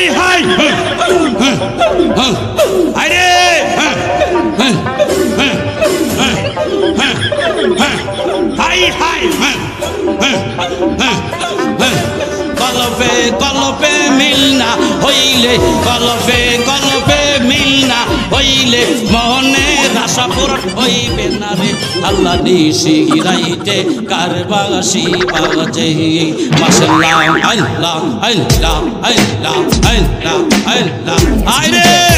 high আরে high high কলবে কলবে মিল না হইলে কলবে কলবে মিল না হইলে মনের আশা পূরণ হইবে না রে আল্লাহ নিশি রাইতে কারবাসি বাজে মাশাআল্লাহ আল্লাহ আল্লাহ আল্লাহ আল্লাহ আল্লাহ আরে